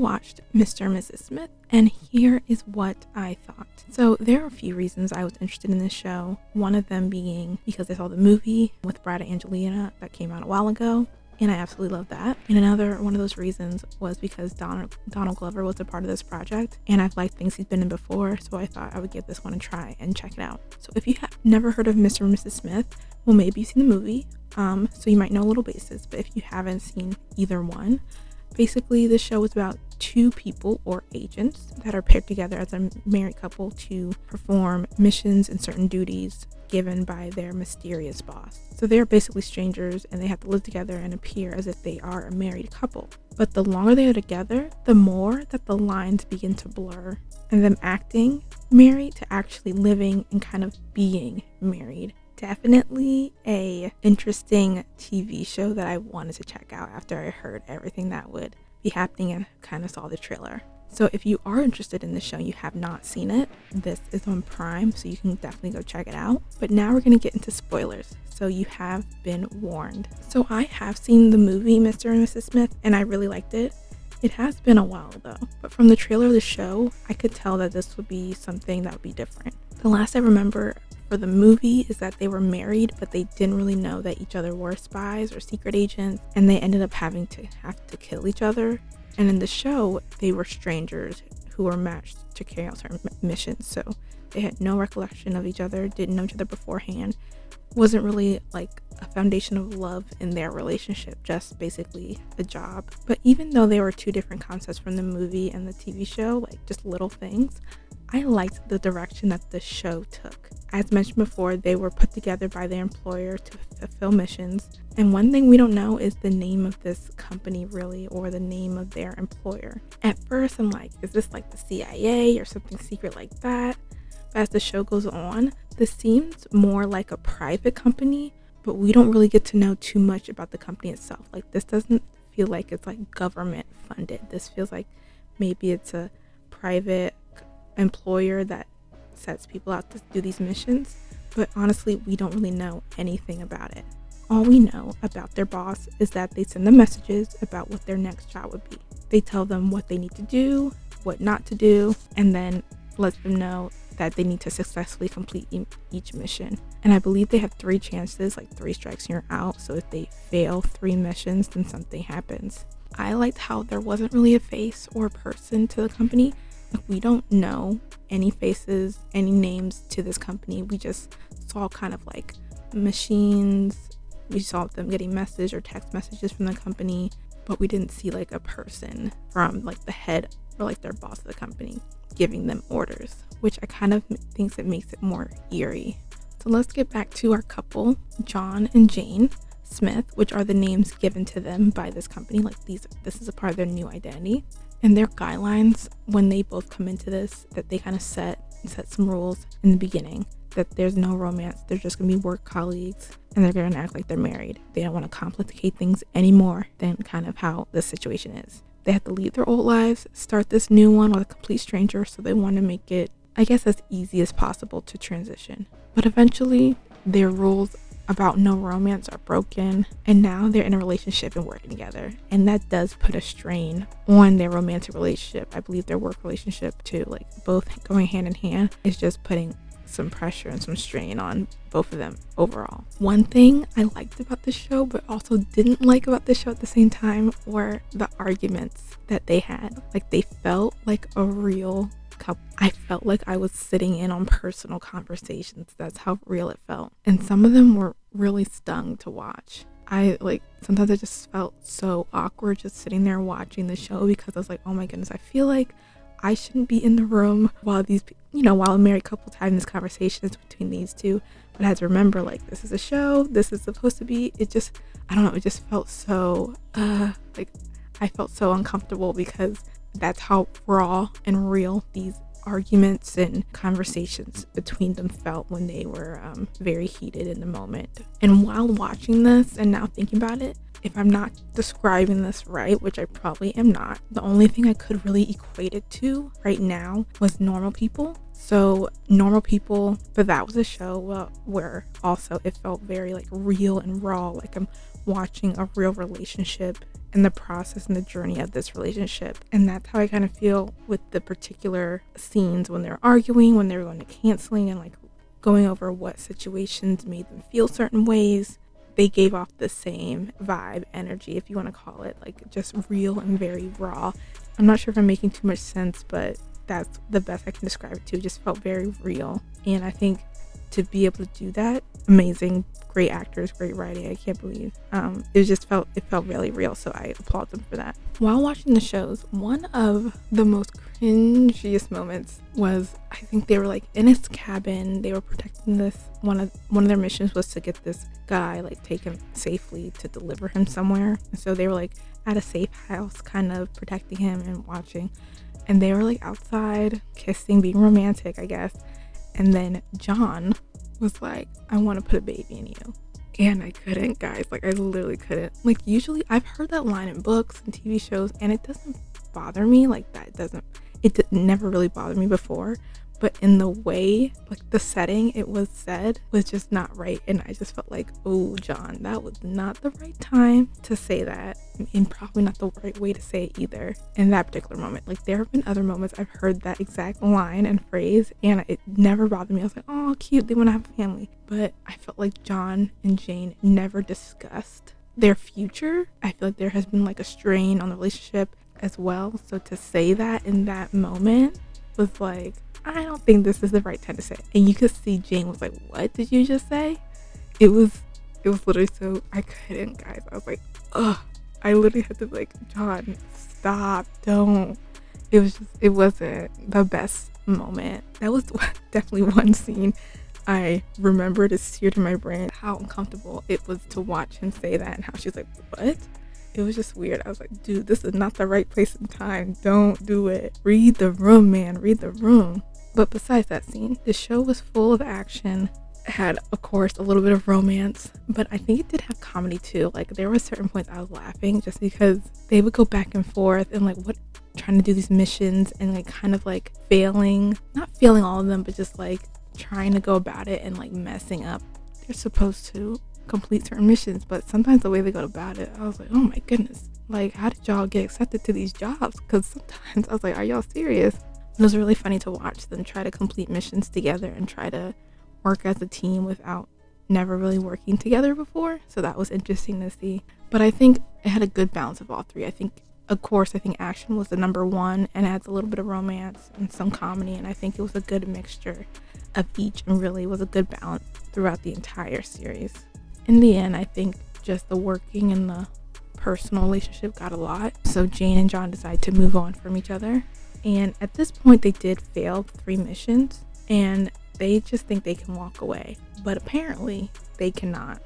watched Mr. and Mrs. Smith, and here is what I thought. So there are a few reasons I was interested in this show. One of them being because I saw the movie with Brad and Angelina that came out a while ago, and I absolutely love that. And another one of those reasons was because Donald Glover was a part of this project, and I've liked things he's been in before, so I thought I would give this one a try and check it out. So if you have never heard of Mr. and Mrs. Smith, well, maybe you've seen the movie, so you might know a little basis, but if you haven't seen either one, basically the show is about two people or agents that are paired together as a married couple to perform missions and certain duties given by their mysterious boss. So they're basically strangers and they have to live together and appear as if they are a married couple. But the longer they are together, the more that the lines begin to blur, and them acting married to actually living and kind of being married. Definitely a interesting TV show that I wanted to check out after I heard everything that would be happening and kind of saw the trailer. So if you are interested in the show, you have not seen it, this is on Prime, so you can definitely go check it out. But now we're going to get into spoilers, so you have been warned. So I have seen the movie Mr. and Mrs. Smith, and I really liked it. It has been a while though, but from the trailer of the show, I could tell that this would be something that would be different. The last I remember for the movie is that they were married, but they didn't really know that each other were spies or secret agents, and they ended up having to kill each other. And in the show, they were strangers who were matched to carry out certain missions, so they had no recollection of each other, didn't know each other beforehand, wasn't really like a foundation of love in their relationship, just basically a job. But even though they were two different concepts from the movie and the TV show, like just little things, I liked the direction that the show took. As mentioned before, they were put together by their employer to fulfill missions. And one thing we don't know is the name of this company really, or the name of their employer. At first, I'm like, is this like the CIA or something secret like that? But as the show goes on, this seems more like a private company, but we don't really get to know too much about the company itself. Like, this doesn't feel like it's like government funded. This feels like maybe it's a private employer that sets people out to do these missions, but honestly we don't really know anything about it. All we know about their boss is that they send them messages about what their next job would be. They tell them what they need to do, what not to do, and then let them know that they need to successfully complete each mission. And I believe they have 3 chances, like 3 strikes and you're out, so if they fail 3 missions then something happens. I liked how there wasn't really a face or a person to the company. Like, we don't know any faces, any names to this company. We just saw kind of like machines. We saw them getting message or text messages from the company, but we didn't see like a person from like the head or like their boss of the company giving them orders, which I kind of thinks it makes it more eerie. So let's get back to our couple, John and Jane Smith, which are the names given to them by this company. Like, this is a part of their new identity. And their guidelines when they both come into this, that they kind of set some rules in the beginning, that there's no romance, they're just gonna be work colleagues, and they're gonna act like they're married. They don't want to complicate things any more than kind of how the situation is. They have to leave their old lives, start this new one with a complete stranger, so they want to make it, I guess, as easy as possible to transition. But eventually their rules about no romance are broken, and now they're in a relationship and working together, and that does put a strain on their romantic relationship. I believe their work relationship too, like both going hand in hand, is just putting some pressure and some strain on both of them overall. One thing I liked about the show but also didn't like about the show at the same time were the arguments that they had. Like, they felt like a real couple. I felt like I was sitting in on personal conversations. That's how real it felt. And some of them were really stung to watch. Sometimes I just felt so awkward just sitting there watching the show, because I was like, oh my goodness, I feel like I shouldn't be in the room while while a married couple having this conversation between these two. But I had to remember, like, this is a show, this is supposed to be, it just felt so, I felt so uncomfortable, because that's how raw and real these arguments and conversations between them felt when they were very heated in the moment. And while watching this and now thinking about it, if I'm not describing this right, which I probably am not, the only thing I could really equate it to right now was normal people. So normal people, but that was a show where also it felt very like real and raw, like I'm watching a real relationship and the process and the journey of this relationship. And that's how I kind of feel with the particular scenes when they're arguing, when they're going to canceling, and like going over what situations made them feel certain ways. They gave off the same vibe, energy, if you want to call it, like just real and very raw. I'm not sure if I'm making too much sense, but that's the best I can describe it to. It just felt very real. And I think to be able to do that, amazing, great actors, great writing. I can't believe it felt really real. So I applaud them for that. While watching the shows, one of the most cringiest moments was, I think they were like in his cabin. They were protecting this. One of their missions was to get this guy like taken safely to deliver him somewhere. And so they were like at a safe house, kind of protecting him and watching. And they were like outside kissing, being romantic, I guess. And then John was like, I want to put a baby in you. And I couldn't, guys. Like, I literally couldn't. Like, usually I've heard that line in books and TV shows, and it doesn't bother me. Like, it never really bothered me before. But in the way, like the setting it was said was just not right. And I just felt like, oh, John, that was not the right time to say that. And probably not the right way to say it either in that particular moment. Like, there have been other moments I've heard that exact line and phrase, and it never bothered me. I was like, oh, cute, they want to have a family. But I felt like John and Jane never discussed their future. I feel like there has been like a strain on the relationship as well. So to say that in that moment was like, I don't think this is the right time to say it. And you could see Jane was like, what did you just say? It was literally so, I couldn't, guys. I was like, ugh. I literally had to be like, John, stop, don't. It wasn't the best moment. That was definitely one scene I remember. It seared in my brain how uncomfortable it was to watch him say that and how she was like, what? It was just weird. I was like, dude, this is not the right place and time. Don't do it. Read the room, man. Read the room. But besides that scene, the show was full of action. It had, of course, a little bit of romance, but I think it did have comedy too. Like, there were certain points I was laughing just because they would go back and forth and like trying to do these missions and like kind of like not failing all of them, but just like trying to go about it and like messing up. They're supposed to complete certain missions, but sometimes the way they go about it, I was like, oh my goodness, like, how did y'all get accepted to these jobs? Because sometimes I was like, are y'all serious? It was really funny to watch them try to complete missions together and try to work as a team without never really working together before. So that was interesting to see. But I think it had a good balance of all three. I think action was the number one and adds a little bit of romance and some comedy. And I think it was a good mixture of each and really was a good balance throughout the entire series. In the end, I think just the working and the personal relationship got a lot. So Jane and John decided to move on from each other. And at this point, they did fail 3 missions and they just think they can walk away. But apparently they cannot.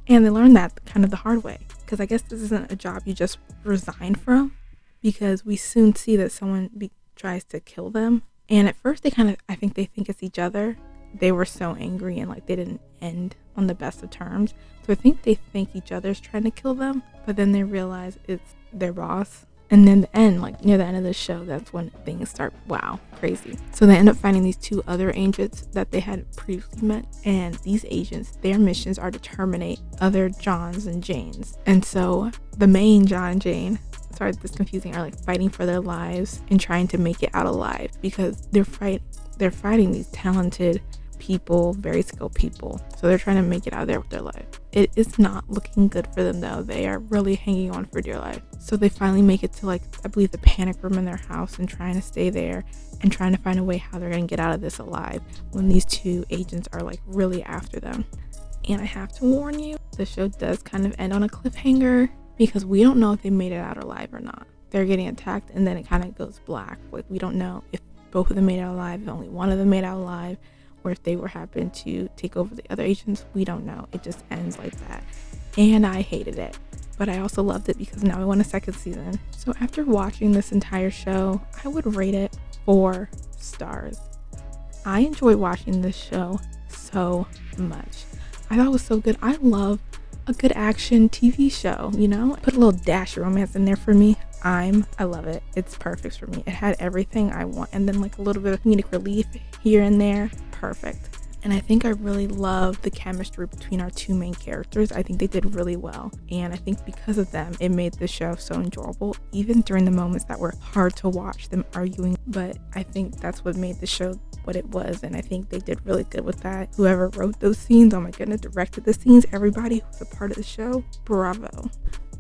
And they learned that kind of the hard way. Because I guess this isn't a job you just resign from. Because we soon see that someone tries to kill them. And at first I think they think it's each other. They were so angry and like they didn't end on the best of terms. So I think they think each other's trying to kill them. But then they realize it's their boss. And then the end, like near the end of the show, that's when things start, wow, crazy. So they end up finding these 2 other agents that they had previously met. And these agents, their missions are to terminate other Johns and Janes. And so the main John and Jane, sorry, this is confusing, are like fighting for their lives and trying to make it out alive because they're fighting these talented people, very skilled people. So they're trying to make it out of there with their life. It is not looking good for them though. They are really hanging on for dear life. So they finally make it to like, I believe the panic room in their house and trying to stay there and trying to find a way how they're going to get out of this alive when these 2 agents are like really after them. And I have to warn you, the show does kind of end on a cliffhanger because we don't know if they made it out alive or not. They're getting attacked and then it kind of goes black. Like, we don't know if both of them made it out alive, if only one of them made it out alive, or if they were happen to take over the other agents. We don't know. It just ends like that. And I hated it. But I also loved it because now I want a second season. So after watching this entire show, I would rate it 4 stars. I enjoyed watching this show so much. I thought it was so good. I love a good action TV show, you know? Put a little dash of romance in there for me. I love it. It's perfect for me. It had everything I want, and then like a little bit of comedic relief here and there. Perfect. And I think I really love the chemistry between our two main characters. I think they did really well. And I think because of them, it made the show so enjoyable, even during the moments that were hard to watch them arguing. But I think that's what made the show what it was. And I think they did really good with that. Whoever wrote those scenes, oh my goodness, directed the scenes, everybody who was a part of the show, bravo.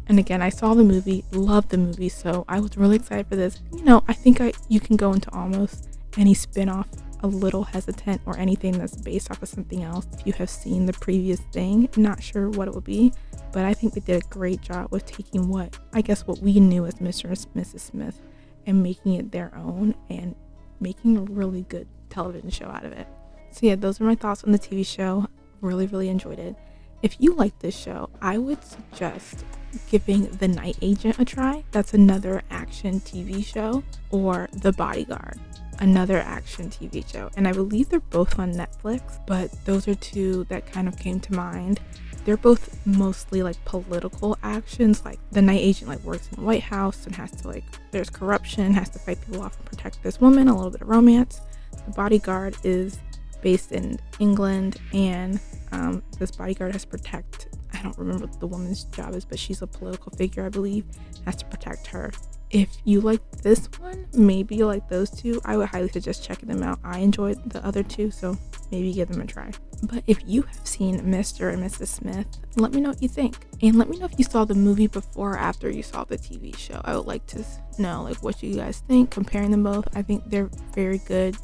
And again, I saw the movie, loved the movie, so I was really excited for this. I think you can go into almost any spin-off a little hesitant, or anything that's based off of something else if you have seen the previous thing. Not sure what it will be, but I think they did a great job with taking what we knew as Mr. and Mrs. Smith and making it their own and making a really good television show out of it. So yeah, those are my thoughts on the TV show. Really, really enjoyed it. If you like this show, I would suggest giving The Night Agent a try. That's another action TV show, or The Bodyguard, another action TV show. And I believe they're both on Netflix, but those are two that kind of came to mind. They're both mostly like political actions. Like The Night Agent like works in the White House and has to there's corruption, has to fight people off and protect this woman, a little bit of romance. The Bodyguard is based in England, and this bodyguard has to protect, I don't remember what the woman's job is, but she's a political figure, I believe, has to protect her. If you like this one, maybe you like those two, I would highly suggest checking them out. I enjoyed the other two, so maybe give them a try. But if you have seen Mr. and Mrs. Smith, let me know what you think. And let me know if you saw the movie before or after you saw the TV show. I would like to know what you guys think, comparing them both. I think they're very good,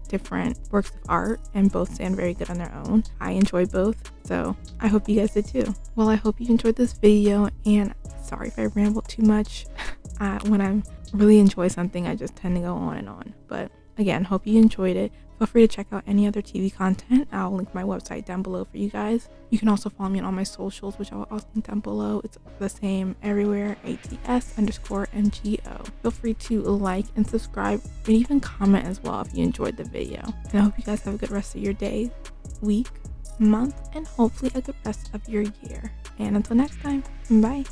different works of art, and both stand very good on their own. I enjoy both, so I hope you guys did too. Well, I hope you enjoyed this video, and sorry if I rambled too much. When I really enjoy something, I just tend to go on and on. But again, hope you enjoyed it. Feel free to check out any other TV content. I'll link my website down below for you guys. You can also follow me on all my socials, which I will also link down below. It's the same everywhere, ATS_NGO. Feel free to like and subscribe, and even comment as well if you enjoyed the video. And I hope you guys have a good rest of your day, week, month, and hopefully a good rest of your year. And until next time, bye.